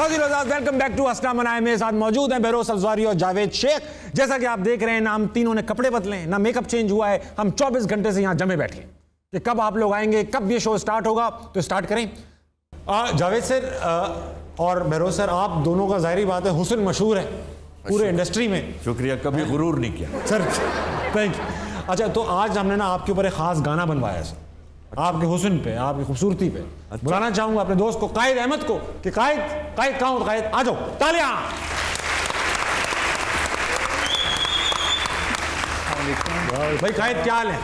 Welcome back to हसना मनाए। मेरे साथ मौजूद हैं बेरोस अफजारी और जावेद शेख। जैसा कि आप देख रहे हैं ना, हम तीनों ने कपड़े बदले हैं, ना मेकअप चेंज हुआ है। हम 24 घंटे से यहां जमे बैठे हैं कि कब आप लोग आएंगे, कब ये शो स्टार्ट होगा। तो स्टार्ट करें। जावेद सर और बेरोस सर, आप दोनों का जाहिर बात है हुस्न मशहूर है पूरे इंडस्ट्री में। शुक्रिया, कभी गुरूर नहीं किया सर। Thank you. अच्छा, तो आज हमने ना आपके ऊपर एक खास गाना बनवाया सर, आपके हुस्न पे, आपकी खूबसूरती पे। अच्छा। बुलाना चाहूंगा अपने दोस्त को, कायद अहमद को, कि कायद कहाँ हो? कायद आ जाओ, तालियां। भाई कायद, क्या हाल है?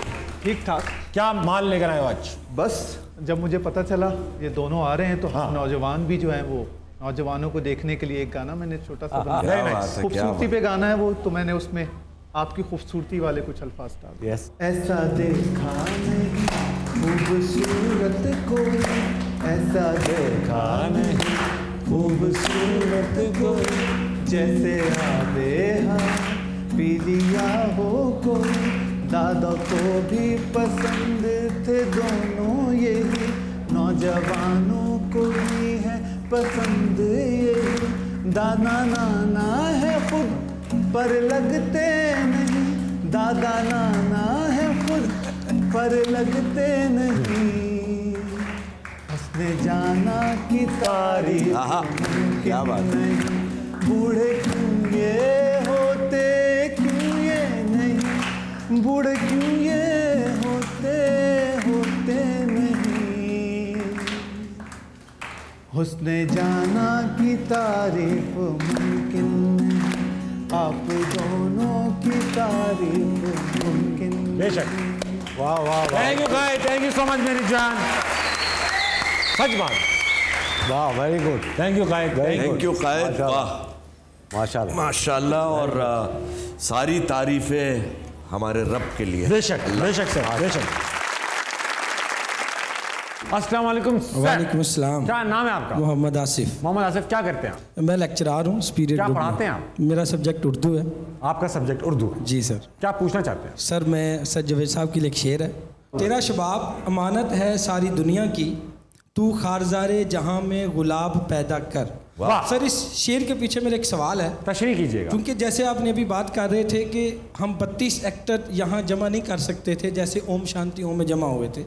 ठीक ठाक। क्या माल लेकर आए हो आज? बस जब मुझे पता चला ये दोनों आ रहे हैं तो हाँ। नौजवान भी जो हैं वो नौजवानों को देखने के लिए एक गाना मैंने छोटा सा बनाया, खूबसूरती पे गाना है वो, तो मैंने उसमें आपकी खूबसूरती वाले कुछ अल्फाज डाल। ऐसा देखा नहीं खूबसूरत को, ऐसा देखा नहीं खूबसूरत को, जैसे आबे पी लिया हो को। दादा को भी पसंद थे दोनों यही, नौजवानों को भी है पसंद यही। दादा नाना है खुद पर लगते नहीं, दादा नाना है खुद पर लगते नहीं। हंसने जाना की तारीफ क्या बात नहीं, बूढ़े क्यों ये होते, क्यों ये नहीं, बूढ़े क्यों ये होते नहीं। हुस्ने जाना की तारीफ मुमकिन नहीं, आप दोनों की तारीफ मुमकिन। बेशक। वाह वाह, thank you guys, thank you so much मेरी जान। सच बात, वाह, very good, thank you guys, thank you कायद, वाह माशाल्लाह माशाल्लाह। और सारी तारीफें हमारे रब के लिए। बेशक बेशक सर, बेशक। अस्सलाम वालेकुम सर। वालेकुम अस्सलाम। क्या नाम है आपका? मोहम्मद आसिफ। मोहम्मद आसिफ, क्या करते हैं आप? मैं लेक्चरर हूँ स्पिरिट क्या ग्रुप पढ़ाते में। हैं आप? मेरा सब्जेक्ट उर्दू है। आपका सब्जेक्ट उर्दू है? जी सर। क्या पूछना चाहते हैं? सर मैं सर जवेद साहब के लिए एक शेर है। तेरा शबाब अमानत है सारी दुनिया की, तू खारजारे जहाँ में गुलाब पैदा कर। सर इस शेर के पीछे मेरा एक सवाल है, तशरीह कीजिएगा। क्योंकि जैसे आपने अभी बात कर रहे थे कि हम 32 एक्टर यहाँ जमा नहीं कर सकते थे जैसे ओम शांति ओम में जमा हुए थे,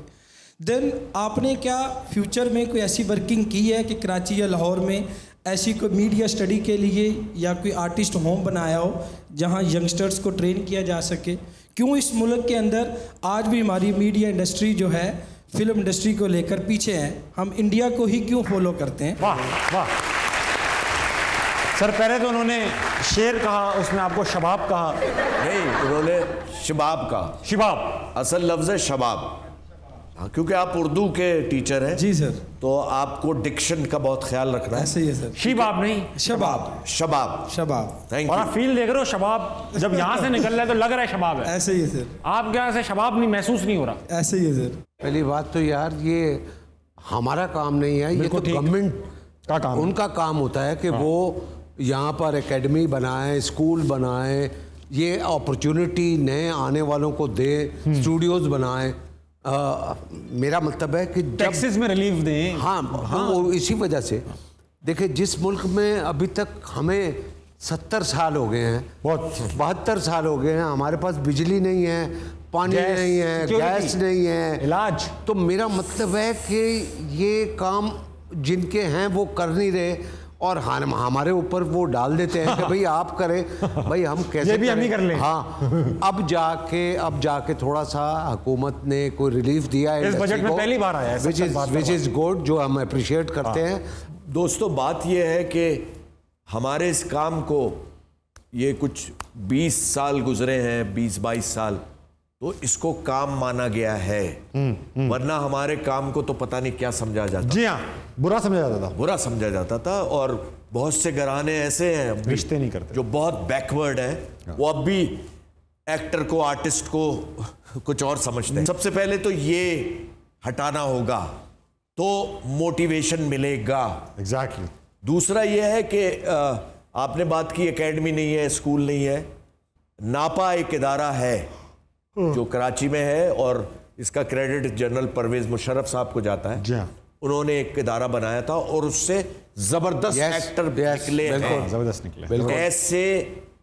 देन आपने क्या फ्यूचर में कोई ऐसी वर्किंग की है कि कराची या लाहौर में ऐसी कोई मीडिया स्टडी के लिए या कोई आर्टिस्ट होम बनाया हो जहाँ यंगस्टर्स को ट्रेन किया जा सके? क्यों इस मुल्क के अंदर आज भी हमारी मीडिया इंडस्ट्री जो है फिल्म इंडस्ट्री को लेकर पीछे है? हम इंडिया को ही क्यों फॉलो करते हैं? वाह वाह सर, पहले तो उन्होंने शेर कहा, उसमें आपको शबाब कहा। नहीं, उन्होंने शबाब का, शबाब असल लफ्ज है शबाब। हाँ, क्योंकि आप उर्दू के टीचर हैं। जी सर। तो आपको डिक्शन का बहुत ख्याल रखना है। ऐसे ही है सर। शिबाब नहीं, शबाब। शबाब, शबाब। थैंक और यू। आप फील देख रहे हो, शबाब जब यहाँ से निकल रहा है तो लग रहा है शबाब है। ऐसे ही है सर। आप क्या ऐसे शबाब नहीं महसूस नहीं हो रहा? ऐसे ही है सर। पहली बात तो यार ये हमारा काम नहीं है, ये तो गवर्नमेंट का काम, उनका काम होता है कि वो यहाँ पर एकेडमी बनाएं, स्कूल बनाएं, ये अपॉर्चुनिटी नए आने वालों को दे, स्टूडियोज बनाएं। मेरा मतलब है कि टैक्सेस में रिलीफ दें। हाँ, वो इसी वजह से देखिए, जिस मुल्क में अभी तक हमें 70 साल हो गए हैं, बहुत 72 साल हो गए हैं, हमारे पास बिजली नहीं है, पानी नहीं है, गैस नहीं है, इलाज। तो मेरा मतलब है कि ये काम जिनके हैं वो कर नहीं रहे और हमारे ऊपर वो डाल देते हैं कि भाई आप करें, भाई हम कैसे ये भी हम ही कर लें। हाँ, अब जाके थोड़ा सा हुकूमत ने कोई रिलीफ दिया है इस बजट में, पहली बार आया है, विच इज गुड, जो हम अप्रिशिएट करते हैं। दोस्तों, बात यह है कि हमारे इस काम को ये कुछ 20 साल गुजरे हैं, 20-22 साल, तो इसको काम माना गया है। वरना हमारे काम को तो पता नहीं क्या समझा जाता। जी हाँ, बुरा समझा जाता था, बुरा समझा जाता था। और बहुत से घराने ऐसे हैं रिश्ते नहीं करते जो बहुत बैकवर्ड हैं, वो अब भी एक्टर को, आर्टिस्ट को कुछ और समझते हैं। सबसे पहले तो ये हटाना होगा तो मोटिवेशन मिलेगा। एग्जैक्टली। दूसरा ये है कि आपने बात की एकेडमी नहीं है, स्कूल नहीं है। नापा एक इदारा है जो कराची में है और इसका क्रेडिट जनरल परवेज मुशर्रफ साहब को जाता है। जी हाँ। उन्होंने एक इदारा बनाया था और उससे जबरदस्त एक्टर निकले हैं। जबरदस्त निकले। ऐसे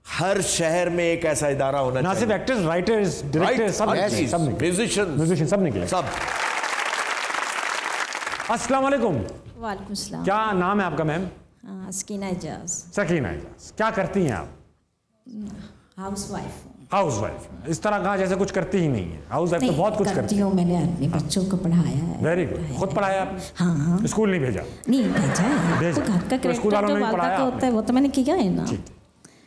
हर शहर में एक ऐसा इदारा होना चाहिए। ना सिर्फ एक्टर्स, राइटर्स, डायरेक्टर्स, सब म्यूजिशियन, सब निकले। सब। अस्सलाम वालेकुम। वालेकुम सलाम। क्या नाम है आपका मैम? सकीना एजाज। सकीना एजाज। क्या करती हैं आप? House wife. House wife. इस तरह कहा जैसे कुछ करती ही नहीं है। हाउस वाइफ तो बहुत कुछ करती हूँ। मैंने अपने बच्चों को पढ़ाया है। Very good. खुद पढ़ाया आपने? हाँ। स्कूल नहीं भेजा? नहीं भेजा है। तो घर का स्कूल वालों ने पढ़ाया होता है वो तो मैंने किया है ना।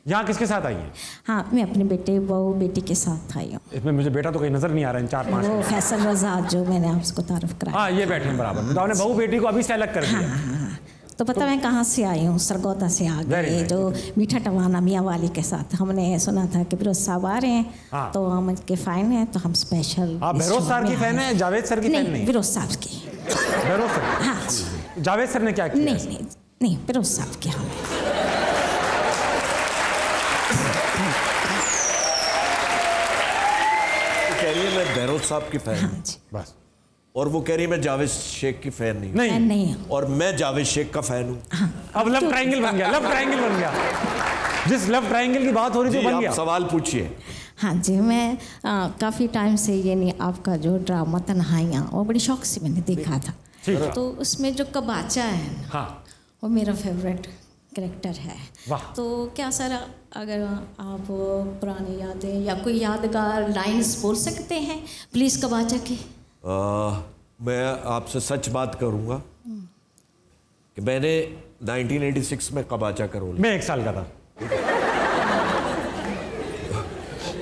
यहाँ किसके साथ आई है? हाँ, मैं अपने बेटे बहू बेटी के साथ आई हूँ। इसमें मुझे बेटा तो कहीं नजर नहीं आ रहा है। 4-5 वो फैसल रजा जो मैंने आपको तारुफ कराया। हाँ, ये बैठे हैं बराबर। तो आपने बहू बेटी को अभी से अलग कर दिया। तो पता मैं कहाँ से आई हूँ? सरगोदा से आ गए। जो मीठा टवाना मियाँ वाली के साथ हमने सुना था कि फिरोज साहब आ रहे हैं। हाँ। तो हम उनके फैन हैं तो हम स्पेशल। आप फिरोज सर की फैन है? जावेद सर की फैन नहीं? फिरोज साहब की। फिरोज सर? हाँ। जावेद सर ने क्या किया? नहीं फिरोज साहब की। हम कह रही है मैं बहरोज साहब की फैन हूँ। बस। और वो कह रही है मैं जावेद शेख की फैन नहीं। और मैं जावेद शेख का फैन हूँ। हाँ। अब लव ट्रायंगल बन गया। लव ट्रायंगल बन गया। जिस लव ट्रायंगल की बात हो रही थी बन गया। सवाल पूछिए। हाँ जी, मैं काफ़ी टाइम से ये नहीं आपका जो ड्रामा तन्हाइयाँ वो बड़ी शौक से मैंने देखा था। तो उसमें जो कबाचा है हाँ, वो मेरा फेवरेट कैरेक्टर है। तो क्या सर अगर आप पुरानी यादें या कोई यादगार लाइन्स बोल सकते हैं प्लीज़ कबाचा की? मैं आपसे सच बात करूंगा कि मैंने 1986 में कबाचा का रोल। मैं 1 साल का था।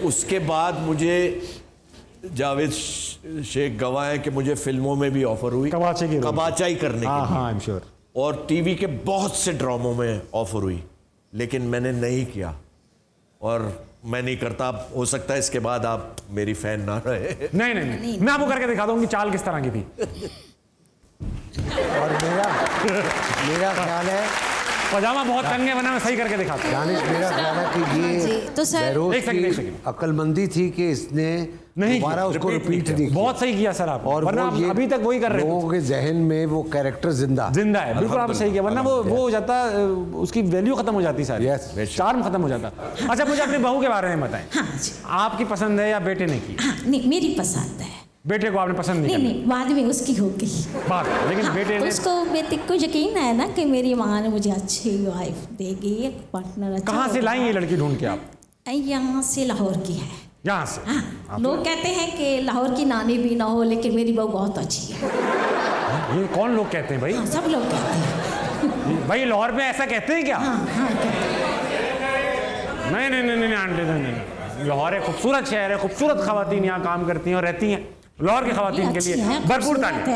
उसके बाद मुझे जावेद शेख गवाह है कि मुझे फिल्मों में भी ऑफर हुई कबाचा ही करने की। हाँ, आई एम श्योर। और टीवी के बहुत से ड्रामों में ऑफर हुई लेकिन मैंने नहीं किया और मैं नहीं करता। हो सकता है इसके बाद आप मेरी फैन ना रहे। नहीं, मैं आपको करके दिखा दूंगी चाल किस तरह की थी। और मेरा ख्याल है पजामा बहुत तंग है वरना मैं सही करके दिखाता हूं। दानिश, मेरा ख्याल है कि ये तो सर एक सेकंड अक्लमंदी थी कि इसने दोबारा उसको रिपीट नहीं किया। बहुत सही किया सर आप। और वरना अभी तक वही कर रहे हैं। लोगों के जहन में वो कैरेक्टर जिंदा है। बिल्कुल आप सही किया। वरना वो हो जाता, उसकी वैल्यू खत्म हो जाती सारी, चार्म खत्म हो जाता। अच्छा, मुझे अपनी बहू के बारे में बताएं। आपकी पसंद है या बेटे ने की? नहीं, मेरी पसंद है। बेटे को आपने पसंद नहीं? बाद में उसकी होगी लेकिन बेटे ने उसको बेटे को यकीन है ना कि मेरी माँ ने मुझे अच्छी वाइफ देगी, एक पार्टनर अच्छा। कहाँ से लाई ये लड़की ढूंढ के आप? यहाँ से, लाहौर की है। यहाँ से? हाँ। लोग कहते हैं कि लाहौर की नानी भी ना हो लेकिन मेरी बहू बहुत अच्छी है। ये कौन लोग कहते हैं भाई? हाँ, सब लोग कहते हैं। भाई लाहौर में ऐसा कहते हैं क्या? हाँ, नहीं आंटी, लाहौर एक खूबसूरत शहर है, खूबसूरत खवातीन यहाँ काम करती हैं और रहती हैं। लाहौर की खवातीन के लिए भरपूर तारीफ।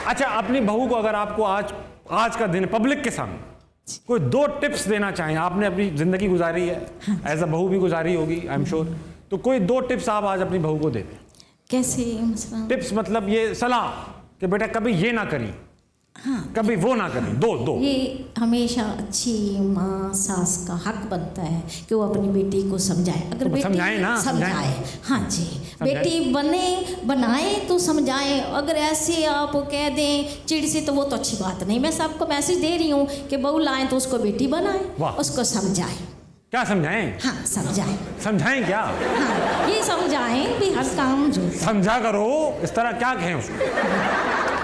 अच्छा, अपनी बहू को अगर आपको आज का दिन पब्लिक के सामने कोई 2 टिप्स देना चाहें, आपने अपनी जिंदगी गुजारी है, एज अ बहू भी गुजारी होगी आई एम श्योर, तो कोई 2 टिप्स आप आज अपनी बहू को दे दें। कैसे टिप्स? मतलब ये सलाह कि बेटा कभी ये ना करी, हाँ, कभी वो ना करें। दो ये हमेशा अच्छी माँ सास का हक बनता है कि वो अपनी बेटी को समझाए। अगर बेटी समझाए। हाँ जी, बेटी बनाए तो समझाए। अगर ऐसे आप कह दें चिड़ से तो वो तो अच्छी बात नहीं। मैं सबको मैसेज दे रही हूँ कि बहू लाएं तो उसको बेटी बनाए, उसको समझाए। क्या समझाएं? हाँ, समझाएं क्या? हाँ, ये समझाएं भी हर काम जो समझा करो। इस तरह क्या कहें उसको?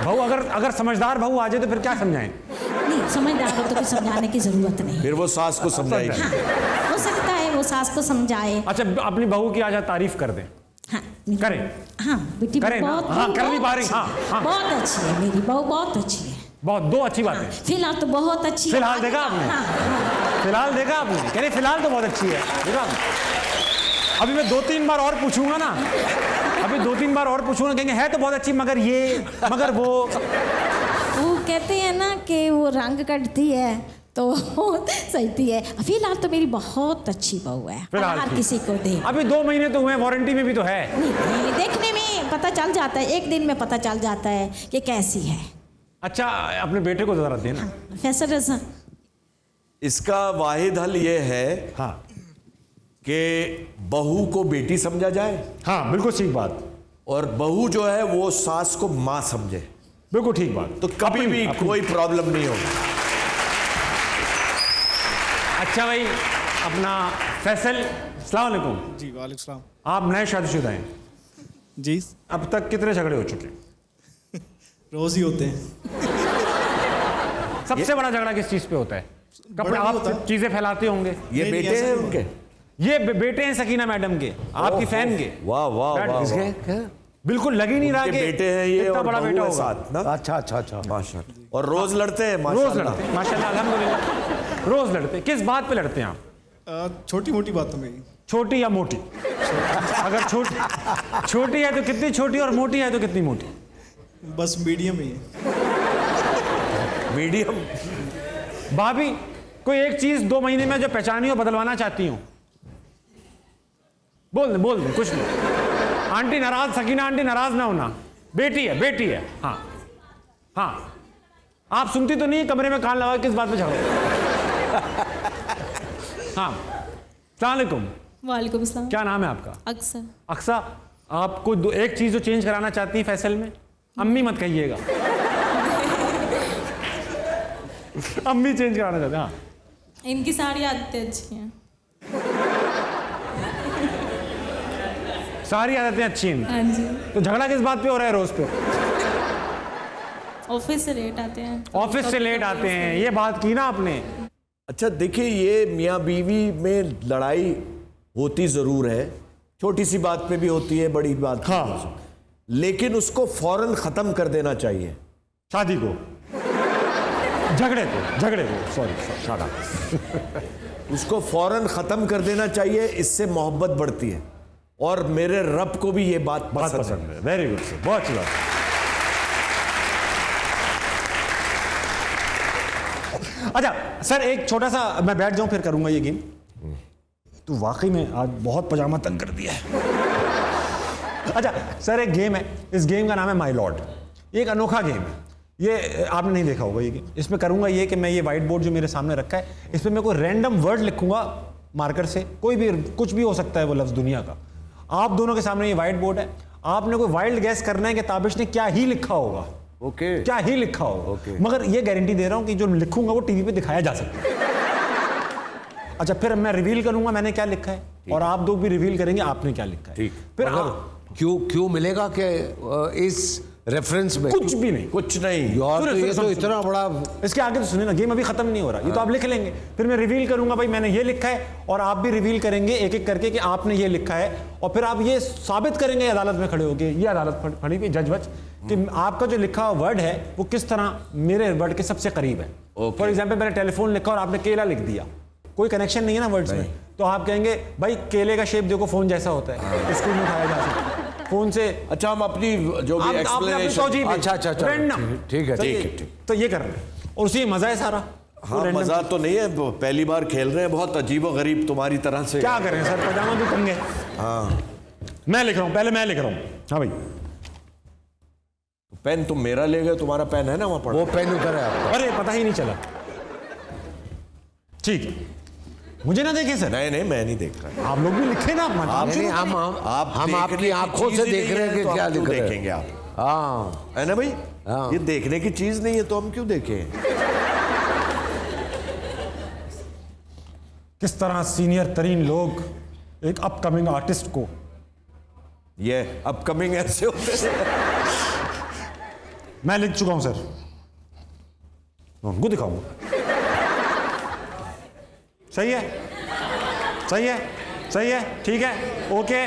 बहू अगर समझदार बहू आ जाए तो फिर क्या समझाएं? नहीं, समझदार हो तो फिर समझाने की जरूरत नहीं। फिर वो सास को समझाएगी। हाँ, हो सकता है वो सास को समझाए। अच्छा, अपनी बहू की आज तारीफ कर दें। हाँ, करें। हाँ बेटी बहुत कर नहीं पा रही। हाँ, बहुत अच्छी है मेरी बहू, बहुत अच्छी है। बहुत 2 अच्छी बातें। फिलहाल तो बहुत अच्छी है। फिलहाल देखा आपने? फिलहाल देखा आपने? कह रहे फिलहाल तो बहुत अच्छी है। देखा अभी मैं 2-3 बार और पूछूंगा ना, कहेंगे है तो बहुत अच्छी मगर वो कहते हैं ना कि वो रंग कटती है तो सही है। फिलहाल तो मेरी बहुत अच्छी बहू है। हर किसी को दे। अभी 2 महीने तो हुए, वारंटी में भी तो है। नहीं, देखने में पता चल जाता है, एक दिन में पता चल जाता है कि कैसी है। अच्छा, अपने बेटे को जरा देना। फैसल रज़ा, इसका वाहिद हल ये है कि बहू को बेटी समझा जाए। हाँ बिल्कुल ठीक बात। और बहू जो है वो सास को माँ समझे। बिल्कुल ठीक बात। तो कभी भी कोई प्रॉब्लम नहीं होगी। अच्छा भाई, अपना फैसल, अस्सलाम वालेकुम। जी वालेकुम सलाम। आप नए शादीशुदा हैं जी। अब तक कितने झगड़े हो चुके हैं? रोज ही होते हैं। सबसे बड़ा झगड़ा किस चीज पे होता है? कपड़े, आप चीजें फैलाते होंगे। ये बेटे हैं उनके? ये बेटे हैं सकीना मैडम के, आपकी फैन के। वाह वाह वाह। बिल्कुल लग ही नहीं रहा कि बेटे हैं ये, इतना और बड़ा बेटा होगा। साथ ना। अच्छा अच्छा अच्छा, माशाल्लाह। और रोज लड़ते हैं? रोज लड़ते हैं माशाल्लाह, अल्हम्दुलिल्लाह। रोज लड़ते हैं। किस बात पे लड़ते हैं आप? छोटी मोटी बातों में। छोटी या मोटी? अगर छोटी है तो कितनी छोटी, और मोटी है तो कितनी मोटी? बस मीडियम ही है। मीडियम। भाभी, कोई एक चीज 2 महीने में जो पहचानी हो, बदलवाना चाहती हूँ, बोल दे कुछ नहीं। आंटी नाराज, सकीना आंटी नाराज ना होना, बेटी है। हाँ आप सुनती तो नहीं, कमरे में कान लगा किस बात पे झगड़ो। हाँ अस्सलाम वालेकुम। वालेकुम सलाम। क्या नाम है आपका? अक्सा। अक्सा, आपको एक चीज जो चेंज कराना चाहती हैं फैसल में, अम्मी मत कहिएगा। अम्मी चेंज कराना चाहते हैं। हाँ, इनकी सारी आदतें अच्छी हैं। सारी आदतें अच्छी हैं। हाँ जी। तो झगड़ा किस बात पे हो रहा है रोज पे? ऑफिस से लेट आते हैं। ऑफिस से लेट आते हैं, ये बात की ना आपने। अच्छा देखिए, ये मियाँ बीवी में लड़ाई होती जरूर है, छोटी सी बात पे भी होती है, बड़ी बात। हाँ, लेकिन उसको फौरन खत्म कर देना चाहिए। शादी को, झगड़े को सॉरी शादा उसको फौरन खत्म कर देना चाहिए, इससे मोहब्बत बढ़ती है। और मेरे रब को भी ये बात पसंद है। वेरी गुड सर, बहुत अच्छी बात। अच्छा सर, एक छोटा सा, मैं बैठ जाऊं फिर करूंगा ये गेम। तो वाकई में आज बहुत पजामा तंग कर दिया है। अच्छा सर, एक गेम है, इस गेम का नाम है माई लॉर्ड। ये एक अनोखा गेम है, ये आपने नहीं देखा होगा ये गेम। इसमें करूंगा ये कि मैं ये व्हाइट बोर्ड जो मेरे सामने रखा है, इसमें मैं कोई रैंडम वर्ड लिखूंगा मार्कर से, कोई भी, कुछ भी हो सकता है वो लफ्ज दुनिया का। आप दोनों के सामने ये व्हाइट बोर्ड है, आपने कोई वाइल्ड गैस करना है कि ताबिश ने क्या ही लिखा होगा। ओके। क्या ही लिखा होगा। ओके। मगर ये गारंटी दे रहा हूं कि जो लिखूंगा वो टीवी पे दिखाया जा सकता है। अच्छा, फिर मैं रिवील करूंगा मैंने क्या लिखा है, और आप दो भी रिवील करेंगे आपने क्या लिखा है। ठीक। फिर क्यों मिलेगा कि इस रेफरेंस में? कुछ भी नहीं, कुछ नहीं यार, तो ये तो इतना बड़ा। इसके आगे तो सुनिए ना, गेम अभी खत्म नहीं हो रहा, ये तो आप लिख लेंगे। फिर मैं रिवील करूंगा भाई मैंने ये लिखा है, और आप भी रिवील करेंगे एक एक करके कि आपने ये लिखा है, और फिर आप ये साबित करेंगे अदालत में खड़े होकर, ये अदालत खड़ी हुई जज वज, कि आपका जो लिखा हुआ वर्ड है वो किस तरह मेरे वर्ड के सबसे करीब है। फॉर एग्जाम्पल, मैंने टेलीफोन लिखा और आपने केला लिख दिया, कोई कनेक्शन नहीं है ना वर्ड्स में, तो आप कहेंगे भाई केले का शेप देखो फोन जैसा होता है, स्कूल में उठाया जा सकता है फोन से। अच्छा, हम अपनी जो भी एक्सप्लेनेशन। अच्छा ठीक है। तो ये कर रहे हैं, और उसी मजा है सारा। हाँ, मजा तो नहीं है, पहली बार खेल रहे हैं, बहुत अजीब और गरीब तुम्हारी तरह से। क्या करें सर, पजामा भी तंग है। हाँ, मैं लिख रहा हूँ, पहले मैं लिख रहा हूँ। हाँ भाई, पेन तुम मेरा ले गए, तुम्हारा पेन है ना वहां पर? वो पेन उधर है आपका। अरे पता ही नहीं चला। ठीक है, मुझे ना देखें सर। नहीं, मैं नहीं देख रहा। आप लोग भी लिखे ना, हम आपकी आंखों से देख रहे हैं कि क्या लिख रहे हैं। देखेंगे आप? हाँ, है ना भाई? हाँ। ये देखने की चीज नहीं है तो हम क्यों देखें? किस तरह सीनियर तरीन लोग एक अपकमिंग आर्टिस्ट को, ये अपकमिंग ऐसे होते हैं। मैं लिख चुका हूं सर, उनको दिखाऊंगा। सही है, सही है, सही है, ठीक है, ओके,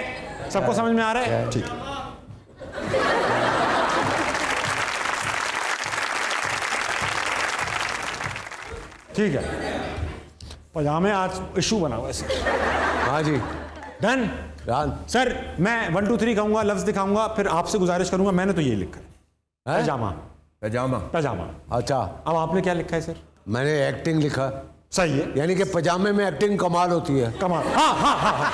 सबको समझ में आ रहा है? ठीक है। ठीक है, पजामे आज इशू बना हुआ है। हाँ जी, डन। सर मैं 1 2 3 कहूंगा, लफ्ज दिखाऊंगा, फिर आपसे गुजारिश करूंगा, मैंने तो ये लिखा है पजामा। पजामा, पजामा। अच्छा, अब आपने क्या लिखा है सर? मैंने एक्टिंग लिखा। सही है, यानी कि पजामे में एक्टिंग कमाल होती है। कमाल। हाँ हाँ हाँ, हाँ।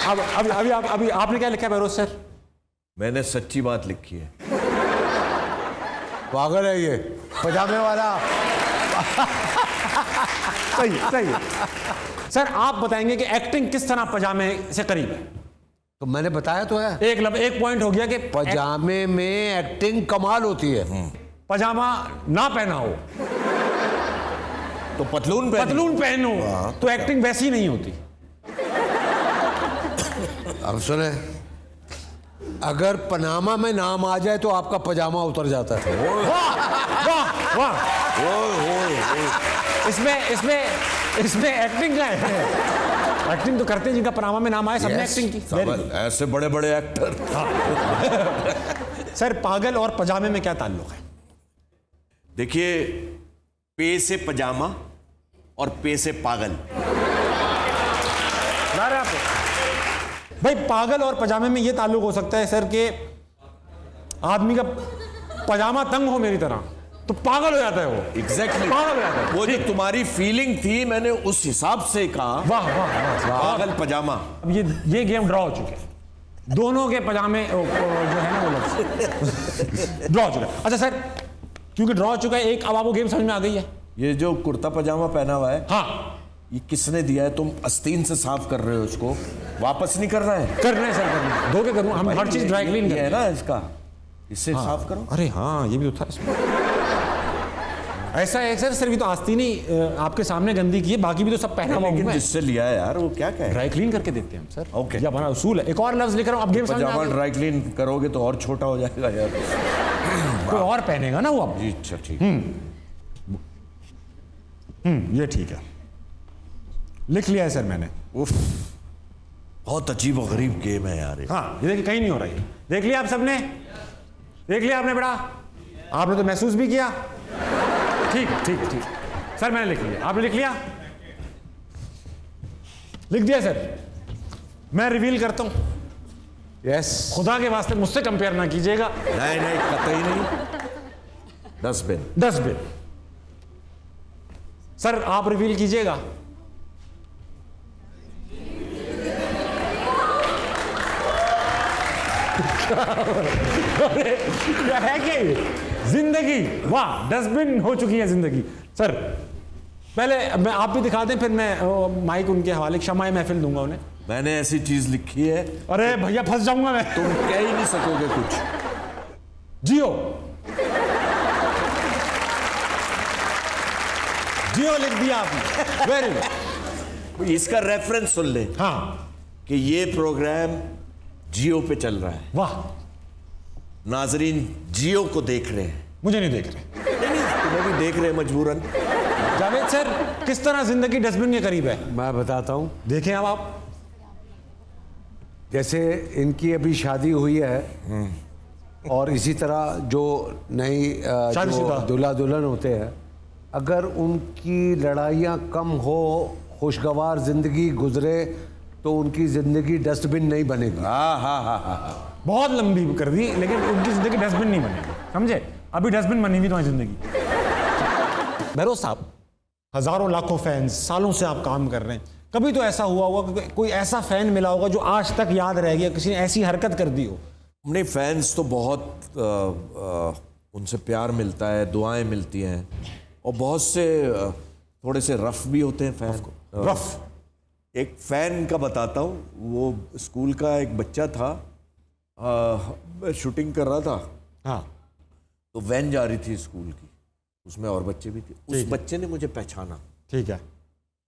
अब अभी आपने क्या लिखा है बहरोज सर? मैंने सच्ची बात लिखी है। पागल है ये पजामे वाला। सही सही। सर आप बताएंगे कि एक्टिंग किस तरह पजामे से करीब है? तो मैंने बताया तो है। एक पॉइंट हो गया कि पजामे में एक्टिंग कमाल होती है। पजामा ना पहना हो तो पतलून पहनो तो एक्टिंग वैसी नहीं होती। अब सुने, अगर पनामा में नाम आ जाए तो आपका पजामा उतर जाता है। वाह वाह। इसमें एक्टिंग क्या है? एक्टिंग तो करते हैं जिनका पनामा में नाम आए, सबने एक्टिंग की। ऐसे बड़े बड़े एक्टर। सर पागल और पजामे में क्या ताल्लुक है? देखिए, पे से पजामा और पे से पागल। भाई पागल और पजामे में यह ताल्लुक हो सकता है सर कि आदमी का पजामा तंग हो मेरी तरह तो पागल हो जाता है वो। एग्जैक्टली पागल हो जाता है। वो जो तुम्हारी फीलिंग थी मैंने उस हिसाब से कहा। वाह वाह वाह। पागल पजामा। अब ये गेम ड्रॉ हो चुके हैं, दोनों के पजामे जो है ना वो लोग ड्रॉ हो चुका है। अच्छा सर, क्योंकि ड्रॉ हो चुका है, एक अब आपको गेम समझ में आ गई है। ये जो कुर्ता पजामा पहना हुआ है, हाँ, ये किसने दिया है? तुम आस्तीन से साफ कर रहे हो इसको, वापस नहीं करना है? करना है सर, करना है। धो के करूँ, हम हर चीज ड्राई क्लीन है ना इसका, इससे हाँ, साफ करो। अरे हाँ, ये भी तो था इसमें। ऐसा है सर, सिर्फ ये तो आस्तीन ही आपके सामने गंदी की है, बाकी भी तो सब पहना हुआ है। जिससे लिया है यार वो क्या कहे? ड्राई क्लीन करके देते हैं हम सर। ओके, ये हमारा उसूल है। एक और लफ्ज लिख रहा हूँ, आप गेम समझ में आ पजामा गई? ड्राई क्लीन करोगे तो और छोटा हो जाएगा यार। कोई और पहनेगा ना वो अब। जी अच्छा ठीक। ये ठीक है, लिख लिया है सर मैंने। उफ, बहुत अजीब और गरीब गेम है यार। हाँ, ये देखिए कहीं नहीं हो रहा है। देख लिया आप सबने? देख लिया आपने? बेटा आपने तो महसूस भी किया। ठीक ठीक ठीक सर, मैंने लिख लिया। आपने लिख लिया? लिख दिया सर। मैं रिवील करता हूं। यस। खुदा के वास्ते मुझसे कंपेयर ना कीजिएगा। नहीं नहीं, कतई नहीं। डस्टबिन। डस्टबिन। सर आप रिवील कीजिएगा। क्या है कि जिंदगी, वाह, डस्टबिन हो चुकी है जिंदगी। सर पहले मैं आप भी दिखा दें, फिर मैं माइक उनके हवाले शमाए महफिल दूंगा उन्हें। मैंने ऐसी चीज लिखी है। अरे भैया फंस जाऊंगा मैं। तुम कह ही नहीं सकोगे कुछ। जियो, जियो लिख दिया आपने। Very good. इसका रेफरेंस सुन ले। हाँ, कि ये प्रोग्राम जियो पे चल रहा है। वाह, नाजरीन जियो को देख रहे हैं। मुझे नहीं देख रहे। नहीं, तुम्हें भी देख रहे हैं मजबूरन। जावेद सर, किस तरह जिंदगी डस्टबिन के करीब है? मैं बताता हूँ। देखें अब आप, जैसे इनकी अभी शादी हुई है और इसी तरह जो नई जो दूल्हा दुल्हन होते हैं, अगर उनकी लड़ाइयाँ कम हो, खुशगवार जिंदगी गुजरे, तो उनकी जिंदगी डस्टबिन नहीं बनेगी। हाँ हाँ हाँ हाँ, बहुत लंबी कर दी, लेकिन उनकी जिंदगी डस्टबिन नहीं बनेगी, समझे? अभी डस्टबिन बनी हुई तुम्हारी जिंदगी। बहरोज साहब, हजारों लाखों फैंस, सालों से आप काम कर रहे हैं, कभी तो ऐसा हुआ होगा कि कोई ऐसा फैन मिला होगा जो आज तक याद रह गया, किसी ने ऐसी हरकत कर दी हो? हमने फैंस तो बहुत उनसे प्यार मिलता है, दुआएं मिलती हैं, और बहुत से थोड़े से रफ भी होते हैं फैन। रफ? एक फैन का बताता हूँ। वो स्कूल का एक बच्चा था, शूटिंग कर रहा था। हाँ, तो वैन जा रही थी स्कूल की, उसमें और बच्चे भी थे। उस बच्चे ने मुझे पहचाना। ठीक है।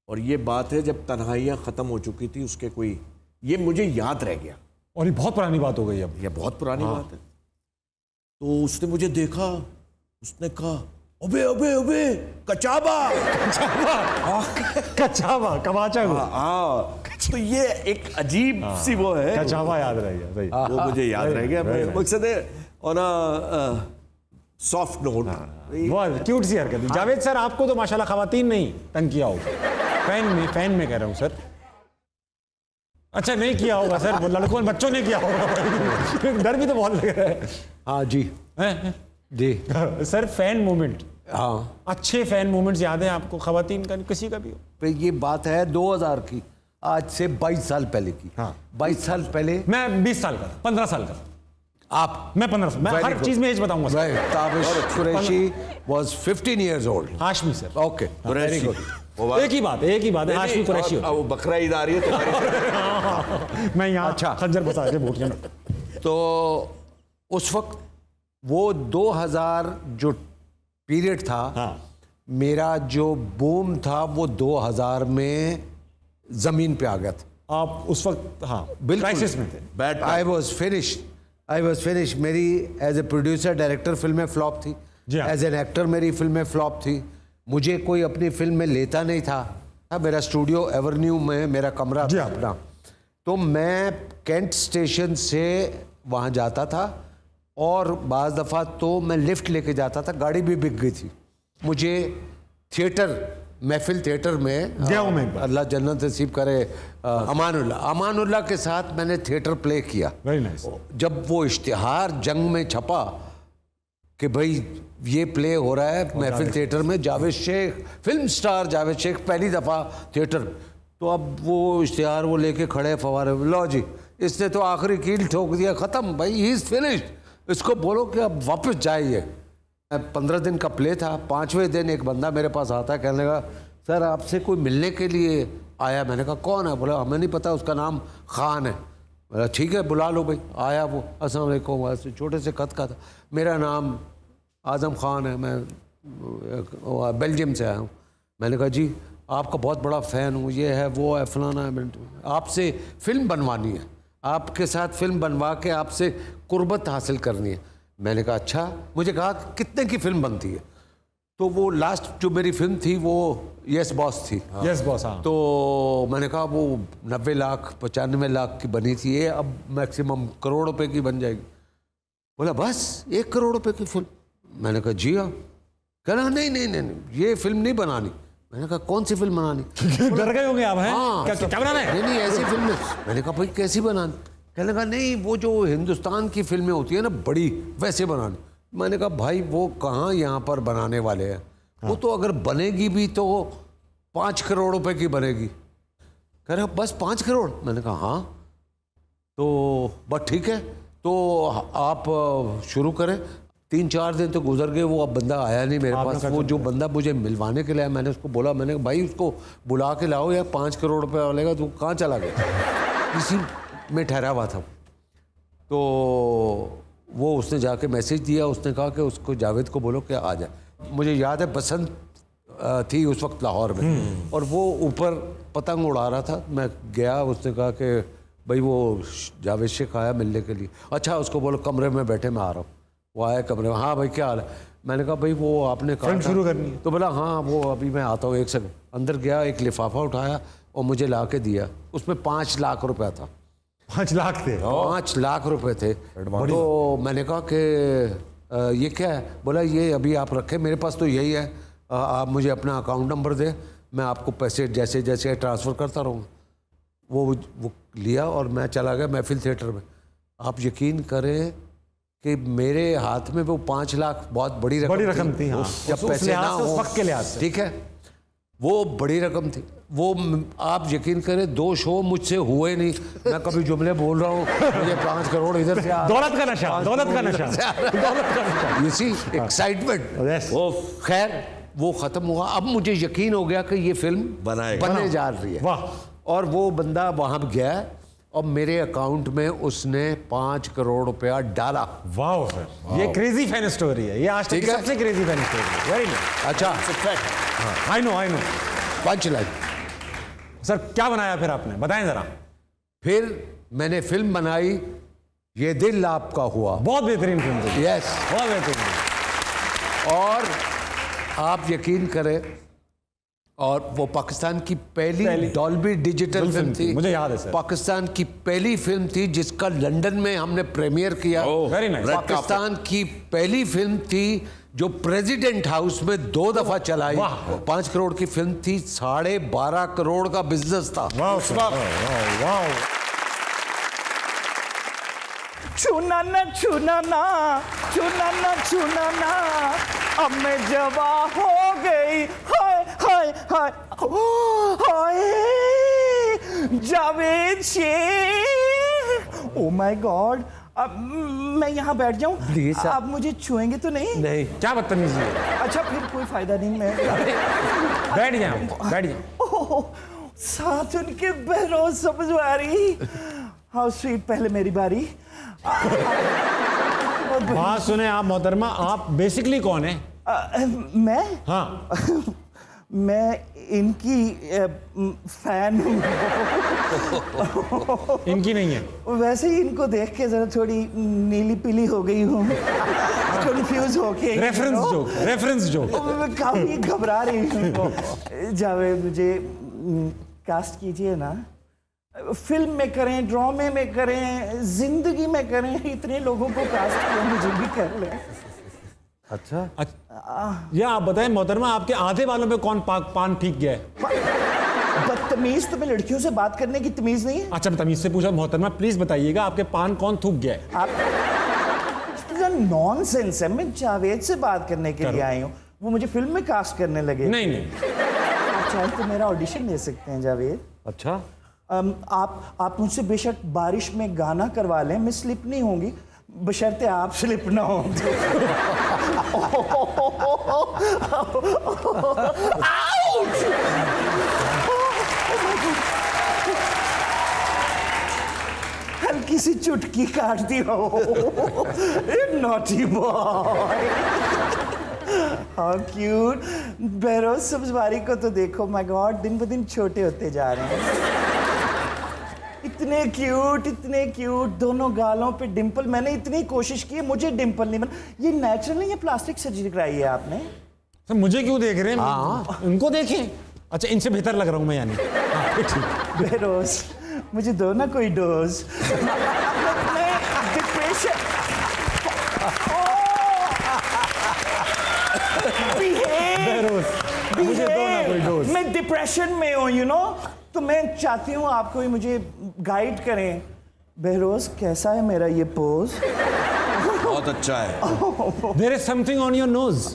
और ये बात है जब तन्हाइयाँ ख़त्म हो चुकी थी उसके, कोई ये मुझे याद रह गया। और ये बहुत पुरानी बात हो गई अब। ये बहुत पुरानी बात है। तो उसने मुझे देखा, उसने कहा, अबे अबे अबे कचाबा। कचावा, कबाचा। हाँ, तो ये एक अजीब सी वो है। कचावा याद रह गया, सही। वो मुझे याद रह गया। मकसद है ऑन अ सॉफ्ट नोट। बहुत क्यूट सी हरकत। जावेद सर, आपको तो माशाल्लाह खवातीन नहीं तंग किया होगा, फैन में कह रहा हूँ सर। अच्छा, नहीं किया होगा सर, लड़कों बच्चों ने किया होगा। डर भी तो बहुत लग रहा है। हाँ जी जी सर, फैन मोमेंट, हाँ, अच्छे फैन मोमेंट्स याद हैं आपको खवातीन का, किसी का भी हो? पे ये बात है 2000 की, आज से 22 साल पहले की। हाँ, 22 साल पहले मैं 20 साल का, 15 साल का। आप? मैं 15 साल, मैं हर चीज में एज बताऊंगा sir. Tabish Qureshi was 15 years old. Hashmi sir. Okay, very good. एक ही बात है हाशमी कुरैशी। वो बकरा ईद आ रही है तुम्हारी। मैं यहाँ अच्छा खंजर बता के बोटियां। तो उस वक्त वो 2000 जो पीरियड था, मेरा जो बूम था वो 2000 में जमीन पे आ गया था। आप उस वक्त बिल्कुल क्राइसिस में थे। I was finish. मेरी एज ए प्रोड्यूसर डायरेक्टर फिल्में फ्लॉप थी, एज एन एक्टर मेरी फिल्में फ्लॉप थी, मुझे कोई अपनी फिल्म में लेता नहीं था। मेरा स्टूडियो एवेन्यू में मेरा कमरा था अपना, तो मैं कैंट स्टेशन से वहाँ जाता था और बाज़ दफ़ा तो मैं लिफ्ट लेके जाता था, गाड़ी भी बिक गई थी। मुझे थिएटर, महफिल थिएटर में अल्लाह जन्नत नसीब करे, अमानुल्लाह के साथ मैंने थिएटर प्ले किया। Very nice. जब वो इश्तिहार जंग में छपा कि भाई ये प्ले हो रहा है महफिल थिएटर में, जावेद शेख, फिल्म स्टार जावेद शेख पहली दफ़ा थिएटर, तो अब वो इश्तिहार वो लेके खड़े फवारे, लो जी इसने तो आखिरी कील ठोक दिया, ख़त्म भाई, ही इज़ फिनिश्ड, इसको बोलो कि अब वापस जाइए। 15 दिन का प्ले था, 5वें दिन एक बंदा मेरे पास आता है, कहने लगा सर आपसे कोई मिलने के लिए आया। मैंने कहा कौन है? बोला हमें नहीं पता, उसका नाम खान है। बोला ठीक है बुला लो भाई। आया वो, अस्सलाम वालेकुम, वैसे छोटे से खत का था, मेरा नाम आज़म खान है, मैं बेल्जियम से आया हूँ। मैंने कहा जी आपका बहुत बड़ा फ़ैन हूँ, ये है वो है फलाना है, आपसे फ़िल्म बनवानी है, आपके साथ फिल्म बनवा के आपसे कुर्बत हासिल करनी है। मैंने कहा अच्छा। मुझे कहा कितने की फ़िल्म बनती है? तो वो लास्ट जो मेरी फिल्म थी वो यस बॉस थी। यस बॉस, हाँ। तो मैंने कहा वो 90 लाख 95 लाख की बनी थी, ये अब मैक्सिमम करोड़ रुपए की बन जाएगी। बोला बस 1 करोड़ रुपए की फिल्म? मैंने कहा जी हाँ। कहना नहीं ये फिल्म नहीं बनानी। मैंने कहा कौन सी फिल्म बनानी? डर गए होंगे आप, हैं? हाँ, क्या बनाना है? नहीं ऐसी फिल्म। मैंने कहा भाई कैसी बनानी? कहने कहा नहीं वो जो हिंदुस्तान की फिल्में होती है ना बड़ी, वैसे बनानी। मैंने कहा भाई वो कहाँ यहाँ पर बनाने वाले हैं, वो तो अगर बनेगी भी तो 5 करोड़ रुपए की बनेगी। कह रहे बस 5 करोड़? मैंने कहा हाँ। तो बस ठीक है, तो आप शुरू करें। 3-4 दिन तो गुजर गए, वो अब बंदा आया नहीं मेरे पास। वो जो बंदा मुझे मिलवाने के लिए आया, मैंने उसको बोला, मैंने कहा भाई उसको बुला के लाओ यार, 5 करोड़ रुपये वालेगा, तू कहाँ चला गया? इसी में ठहरा हुआ था। तो वो उसने जाके मैसेज दिया, उसने कहा कि उसको जावेद को बोलो कि आ जाए। मुझे याद है बसंत थी उस वक्त लाहौर में, और वो ऊपर पतंग उड़ा रहा था। मैं गया, उसने कहा कि भाई वो जावेद शेख आया मिलने के लिए। अच्छा उसको बोलो कमरे में बैठे, मैं आ रहा हूँ। वो आया कमरे में, हाँ भाई क्या हाल है? मैंने कहा भाई वो आपने कहा शुरू करनी है। तो बोला हाँ वो अभी मैं आता हूँ 1 सेकंड। अंदर गया, एक लिफाफा उठाया और मुझे ला के दिया। उसमें 5 लाख रुपया था। 5 लाख थे? 5 लाख रुपए थे। तो मैंने कहा कि ये क्या है? बोला ये अभी आप रखें, मेरे पास तो यही है, आप मुझे अपना अकाउंट नंबर दें, मैं आपको पैसे जैसे जैसे ट्रांसफ़र करता रहूँगा। वो लिया और मैं चला गया महफिल थिएटर में। आप यकीन करें कि मेरे हाथ में वो 5 लाख बहुत बड़ी रकम थी। हाँ। जब पैसे ना हो, ठीक है, वो बड़ी रकम थी। वो आप यकीन करें 2 शो मुझसे हुए नहीं, मैं कभी जुमले बोल रहा हूँ मुझे 5 करोड़ इधर से दौलत का नशा, दौलत का नशा, यू सी एक्साइटमेंट। खैर वो ख़त्म हुआ। अब मुझे यकीन हो गया कि ये फिल्म बनने जा रही है। वाह। और वो बंदा वहाँ गया और मेरे अकाउंट में उसने 5 करोड़ रुपया डाला। वाह सर, ये क्रेजी फैन स्टोरी है, ये आज तक की सबसे क्रेजी फैन स्टोरी है। Very nice. अच्छा I know punch line. Sir क्या बनाया फिर आपने, बताएं जरा। फिर मैंने फिल्म बनाई ये दिल आपका हुआ। बहुत बेहतरीन फिल्म थी। यस, बहुत बेहतरीन। और आप यकीन करें, और वो पाकिस्तान की पहली डॉल्बी डिजिटल फिल्म थी। मुझे याद है सर। पाकिस्तान की पहली फिल्म थी जिसका लंदन में हमने प्रीमियर किया। Very nice. पाकिस्तान की पहली फिल्म थी जो प्रेसिडेंट हाउस में 2 दफा चलाई। 5 करोड़ की फिल्म थी, 12.5 करोड़ का बिजनेस था। छूना ना अब मैं जवा हो गई। हाय हाय हाय हाय Javed Shaikh, oh my God अब मैं यहाँ बैठ जाऊँ? प्लीज आप मुझे छुएंगे तो नहीं? नहीं। क्या बदतमीजी है? अच्छा फिर कोई फायदा नहीं, मैं बैठ जाए, बैठ जाए। साथ उनके बहरोज सब्जवारी। How sweet. पहले मेरी बारी। बात सुने आप मोहतरमा, आप बेसिकली कौन है? मैं? हाँ। मैं इनकी फैन हूँ। इनकी नहीं है? वैसे ही इनको देख के जरा थोड़ी नीली पीली हो गई हूँ, कंफ्यूज होके। Reference joke. काफी घबरा रही हूँ। जावेद मुझे कास्ट कीजिए ना, फिल्म में करें, ड्रामे में करें, जिंदगी में करें, इतने लोगों को कास्ट किया, मुझे भी कर लें। अच्छा, ये आप बताएं मोहतरमा, आपके आधे वालों पे कौन पान ठीक गया है? बदतमीज, तुम्हें लड़कियों से बात करने की तमीज नहीं है? अच्छा, मैं तमीज से पूछा। मोहतरमा प्लीज बताइएगा, आपके पान कौन थूक गया है? आप नॉनसेंस है। मैं जावेद से बात करने के लिए आई हूँ, वो मुझे फिल्म में कास्ट करने लगे। नहीं। आप चाहे तो मेरा ऑडिशन ले सकते हैं जावेद। अच्छा। आप मुझसे बेशक बारिश में गाना करवा लें, मैं स्लिप नहीं होंगी, बशर्ते आप स्लिप ना हो। हल्की सी चुटकी काटती हो। Naughty boy. How cute. Behroz Sabzwari को तो देखो, माय गॉड, दिन ब दिन छोटे होते जा रहे हैं। इतने क्यूट, दोनों गालों पे डिंपल। मैंने इतनी कोशिश की है, मुझे डिंपल नहीं बना। ये नेचुरल नहीं है, प्लास्टिक सर्जरी कराई है आपने? सर मुझे क्यों देख रहे हैं? उनको देखें। अच्छा, इनसे बेहतर लग रहा हूं मैं यानी? बहरोज मुझे दो ना कोई डोज। डिप्रेशन। मुझे दो ना कोई डोज। मैं डिप्रेशन में हूँ, यू नो, तो मैं चाहती हूँ आपको ही मुझे गाइड करें। बहरोज कैसा है मेरा ये पोज? बहुत अच्छा है। There is something on your nose.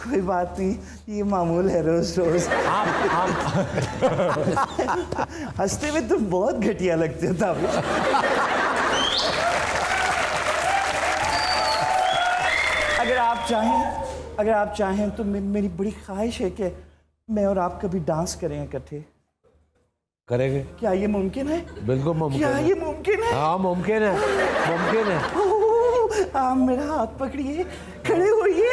कोई बात नहीं, ये मामूल है रोज रोज। आप हंसते हुए तुम बहुत घटिया लगते हो तब। अगर आप चाहें तो मेरी बड़ी ख्वाहिश है कि मैं और आप कभी डांस करें इकट्ठे। करेंगे। क्या ये मुमकिन है? बिल्कुल मुमकिन है। क्या ये मुमकिन है? हाँ मुमकिन है, मुमकिन है। आप मेरा हाथ पकड़िए, खड़े होइए।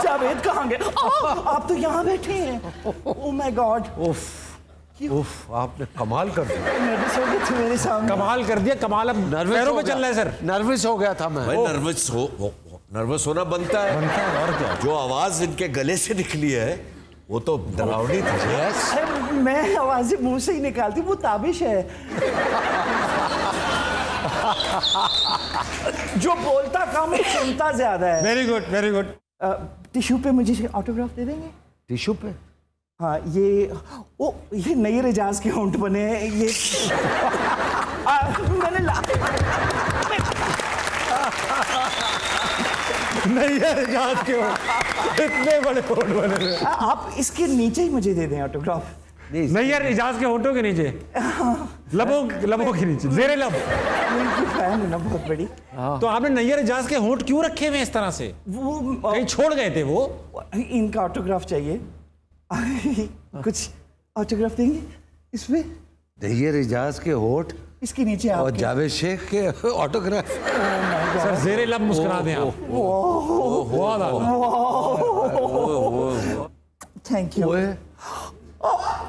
जावेद कहाँ गए? आप तो यहाँ बैठे हैं। Oh my God. उफ, आपने कमाल कर दिया। नर्वस हो गए थे मेरे सामने। कमाल कर दिया, कमाल। अब पैरों पे चल रहा है सर। नर्वस हो गया था मैं। भाई नर्वस होना बनता है और क्या? जो आवाज इनके गले से निकली है वो तो डरावनी थी। मैं आवाजें मुंह से ही निकालती, वो ताबिश है। जो बोलता कम है, सुनता ज्यादा है। Very good, very good. Tissue पे मुझे ऑटोग्राफ दे देंगे? टिश्यू पे? हाँ, ये नए रिजाज के होंठ बने हैं। ये मैंने नए रिजाज के होंठ, इतने बड़े होंठ बने। आप इसके नीचे ही मुझे दे दें ऑटोग्राफ। नैयर इजाज के होठों के नीचे, लबों के नीचे, जेरे लब। उनकी फैन है ना बहुत बड़ी। तो आपने नैयर इजाज के होंठ क्यों रखे हुए इस तरह से? वो कहीं छोड़ गए थे वो? इनका ऑटोग्राफ चाहिए। कुछ ऑटोग्राफ देंगे इसमें? नैयर इजाज के होठ इसके नीचे और जावेद शेख के ऑटोग्राफ। सर जेरे लब मुस्कुरा दें आप। Thank you.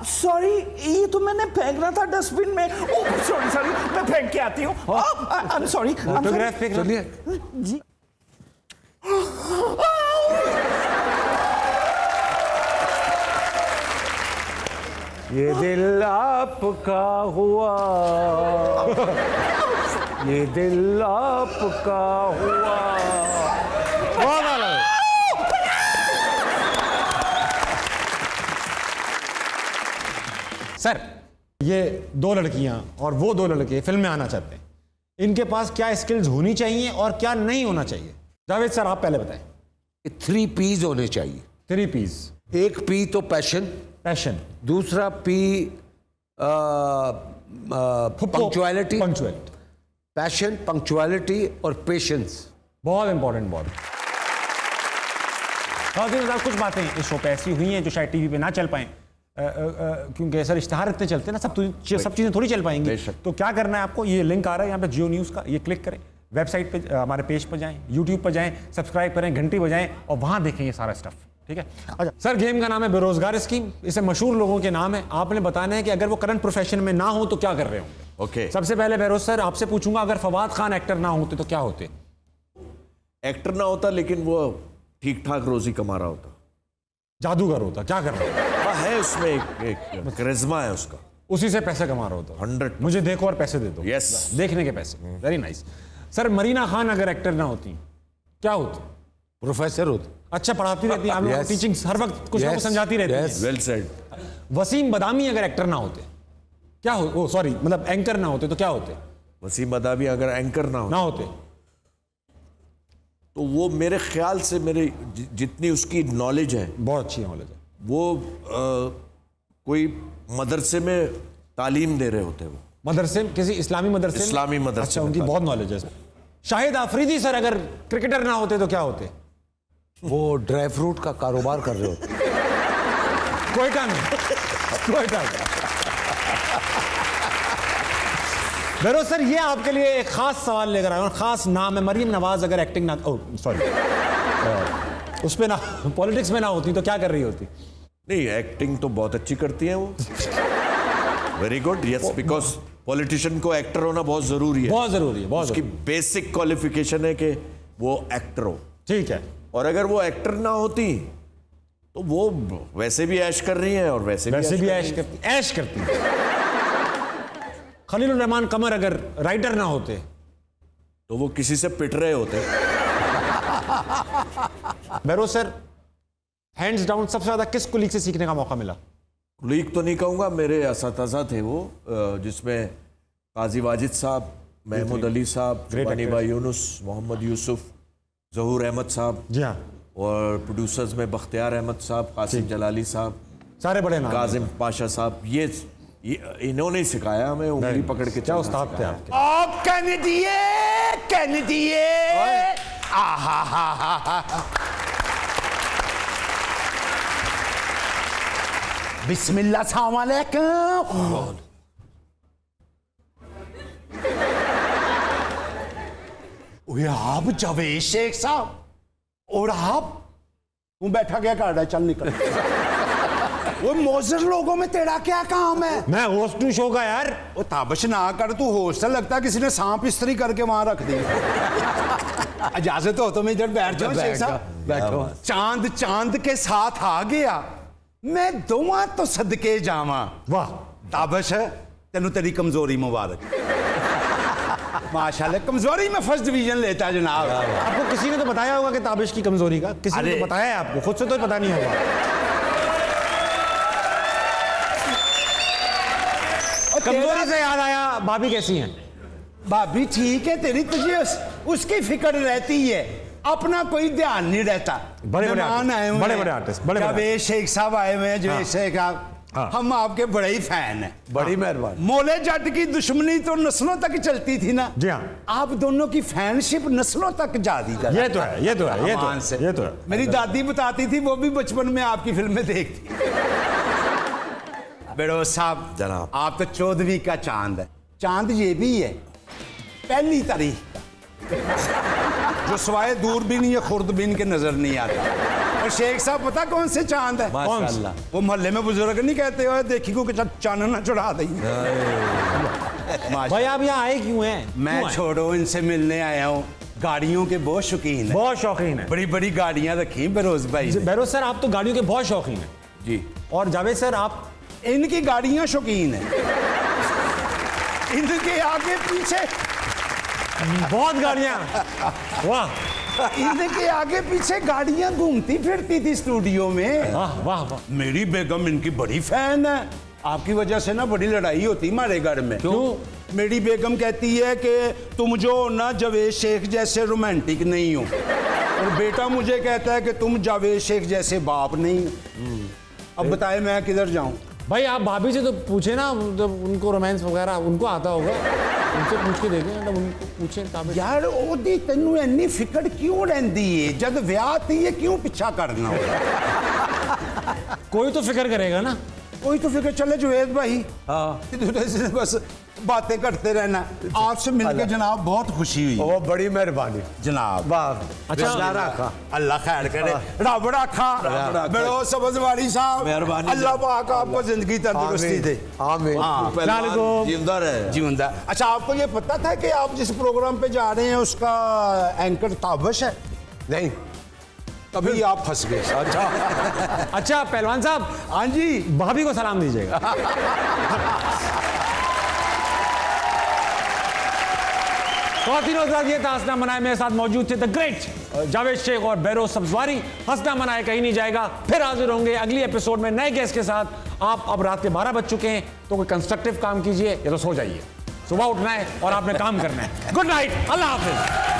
सॉरी, ये तो मैंने फेंकना था डस्टबिन में। सॉरी, मैं फेंक के आती हूँ। I am sorry. ऑटोग्राफ फेंक चलिए जी। ये दिल आपका हुआ, ये दिल आपका हुआ। बहुत आला है। सर, ये दो लड़कियां और वो दो लड़के फिल्म में आना चाहते हैं, इनके पास क्या स्किल्स होनी चाहिए और क्या नहीं होना चाहिए? जावेद सर आप पहले बताएं। 3 P's होने चाहिए। 3 P's। एक P तो पैशन, दूसरा P पंक्चुअलिटी, पैशन, पंक्चुअलिटी और पेशेंस। बहुत इंपॉर्टेंट, बहुत। कुछ बातें इस शो पे ऐसी हुई हैं जो शायद टीवी पे ना चल पाएं, क्योंकि सर इश्तिहार इतने चलते हैं ना, सब चीज़ें थोड़ी चल पाएंगी। तो क्या करना है आपको, ये लिंक आ रहा है यहाँ पे जियो न्यूज़ का, ये क्लिक करें, वेबसाइट पे हमारे पेज पर जाएं, यूट्यूब पर जाएं, सब्सक्राइब करें, घंटी बजाएं और वहाँ देखें ये सारा स्टफ, ठीक है। अच्छा सर, गेम का नाम है बेरोजगार स्कीम, इसे मशहूर लोगों के नाम है, आपने बताना है कि अगर वो करंट प्रोफेशन में ना हो तो क्या कर रहे होंगे। ओके। सबसे पहले बेरोज सर आपसे पूछूंगा, अगर फवाद खान एक्टर ना होते तो क्या होते? एक्टर ना होता लेकिन वो ठीक ठाक रोजी कमा रहा होता। जादूगर होता, क्या कर रहा होता? है उसमें एक करिश्मा है उसका, उसी से पैसे कमा रहा होता। 100। मुझे देखो और पैसे दे दो। यस, देखने के पैसे। Very nice. Sir Marina Khan अगर एक्टर ना होती क्या होती? प्रोफेसर होती। अच्छा पढ़ाती रहती, आप लोग टीचिंग हर वक्त कुछ ना कुछ समझाती रहती है। Well said. वसीम बदामी अगर एक्टर ना होते क्या हो, सॉरी मतलब एंकर ना होते तो क्या होते? वसीम बदामी अगर एंकर ना होते तो वो मेरे ख्याल से, मेरे जितनी उसकी नॉलेज है, बहुत अच्छी नॉलेज है, वो कोई मदरसे में तालीम दे रहे होते। वो मदरसे, किसी इस्लामी मदरसे? इस्लामी मदरसे। अच्छा, उनकी बहुत नॉलेज है। शाहिद आफरीदी सर अगर क्रिकेटर ना होते तो क्या होते? वो ड्राई फ्रूट का कारोबार कर रहे होते। कोयटा में। कोयटा में। बेरोज सर ये आपके लिए एक खास सवाल लेकर आया हूं, खास नाम है, मरीम नवाज अगर एक्टिंग ना, सॉरी उस पे ना, पॉलिटिक्स में ना होती तो क्या कर रही होती? नहीं, एक्टिंग तो बहुत अच्छी करती है वो। Very good. Yes, because politician को एक्टर होना बहुत जरूरी है। बहुत जरूरी है, बहुत। उसकी बेसिक क्वालिफिकेशन है कि वो एक्टर हो। ठीक है। और अगर वो एक्टर ना होती तो वो वैसे भी ऐश कर रही है और वैसे भी ऐश करती। खलीलुर रहमान कमर अगर राइटर ना होते तो वो किसी से पिट रहे होते। बेरोज सर हैंड्स डाउन सबसे ज्यादा किस कुलीग से सीखने का मौका मिला? कुलीग तो नहीं कहूँगा, मेरे असातिज़ा थे वो, जिसमें काजी वाजिद साहब, महमूद अली साहब, जुबानी यूनुस, मोहम्मद यूसुफ, ज़हूर अहमद साहब, जी हाँ, और प्रोड्यूसर्स में बख्तियार अहमद साहब, कासिम जलाली साहब, सारे बड़े नाम, काजिम पाशा साहब, ये इन्होंने सिखाया हमें, उंगली पकड़ के। क्या उस्ताद थे आपके? बिस्मिल्लाह, अस्सलाम वालेकुम। आप जावेद शेख साहब, और आप तू बैठा क्या कर रहा है? चल निकल। वो मोजर लोगों में तेरा क्या काम है? मैं होस्ट हूँ शो का यार। वो ताबश ना कर, तू होस्ट लगता है किसी ने सांप इस्त्री करके वहां रख दी। इजाजत हो तो मैं इधर बैठ जाऊं शेख साहब? बैठो। चांद चांद के साथ आ गया, मैं दुआ तो सदके जावा। वाह ताबश है तेनू, तेरी कमजोरी मुबारक। माशाल्लाह, कमजोरी में फर्स्ट डिवीजन लेता है जनाब। आपको किसी ने तो बताया होगा कि ताबिश की कमजोरी का, किसी ने तो बताया है आपको, खुद से तो पता नहीं होगा। कमजोरी से याद आया, भाभी कैसी हैं? भाभी ठीक है, तेरी तुझे उसकी फिक्र रहती है, अपना कोई ध्यान नहीं रहता। बड़े बड़े आर्टिस्ट, जावेद शेख साहब आए हुए हैं। जावेद शेख साहब, हम आपके बड़े ही फैन हैं। बड़ी मेहरबानी। मोले जट की दुश्मनी तो नस्लों तक चलती थी ना। जी हाँ, आप दोनों की फैनशिप नस्लों तक जा दी। ये तो है, ये तो है, ये तो है। मेरी दादी बताती थी, वो भी बचपन में आपकी फिल्में देखती। बेरोज साहब जनाब, आप तो 14वीं का चांद है। चांद ये भी है पहली तारीख का, जो सवाए दूरबीन या खुर्दबीन के नजर नहीं आता। और शेख साहब पता कौन से चांद है? माशाल्लाह। वो मोहल्ले में बुजुर्ग नहीं कहते हो देखी को चांद ना चढ़ा दी। भाई आप यहाँ आए क्यों हैं? मैं छोड़ो, इनसे मिलने आया हूँ। गाड़ियों के बहुत शौकीन है, बहुत शौकीन है। बड़ी बड़ी गाड़ियां रखी बेरोज भाई। बेरोज सर आप तो गाड़ियों के बहुत शौकीन हैं जी। और जावेद सर आप इनकी गाड़ियां शौकीन है। इनके आगे पीछे बहुत गाड़ियां, वाह। इनके आगे पीछे गाड़ियां घूमती फिरती थी स्टूडियो में। वाह वाह वाह। मेरी बेगम इनकी बड़ी फैन है। आपकी वजह से ना बड़ी लड़ाई होती हमारे घर में। क्यों? मेरी बेगम कहती है कि तुम जो ना जावेद शेख जैसे रोमांटिक नहीं हो। और बेटा मुझे कहता है कि तुम जावेद शेख जैसे बाप नहीं हो। अब बताए मैं किधर जाऊं? भाई आप भाभी से तो पूछे ना, जब उनको रोमांस वगैरह उनको आता होगा, उनसे पूछ के देखें, मतलब उनको पूछे। यार ओदी तेनू इन्नी फिक्र क्यों रहती है? जब ब्याह थी है क्यों पीछा करना हो? कोई तो फिक्र करेगा ना। कोई तो फिक्र। चले जुवेद भाई, हाँ बस बातें करते रहना। आपसे मिलकर जनाब बहुत खुशी हुई। वो बड़ी मेहरबानी जनाब। अच्छा रखा, अल्लाह खैर करे। रब रखा बड़ो समझवाड़ी साहब, मेहरबानी। अल्लाह पाक आपको जिंदगी तंदुरुस्ती दे। आमीन। जिंदा रहे। जिंदा। अच्छा, आपको ये पता था कि आप जिस प्रोग्राम पे जा रहे हैं उसका एंकर ताबश है? नहीं, तभी आप फंस गए। अच्छा पहलवान साहब, हाँ जी, भाभी को सलाम दीजिएगा। तीनों ये था हंसना मनाए, मेरे साथ मौजूद थे द ग्रेट जावेद शेख और बहरोज सब्जवारी। हंसना मनाए कहीं नहीं जाएगा, फिर हाजिर होंगे अगली एपिसोड में नए गेस्ट के साथ। आप अब रात के 12 बज चुके हैं, तो कोई कंस्ट्रक्टिव काम कीजिए या तो सो जाइए। सुबह उठना है और आपने काम करना है। गुड नाइट, अल्लाह हाफिज।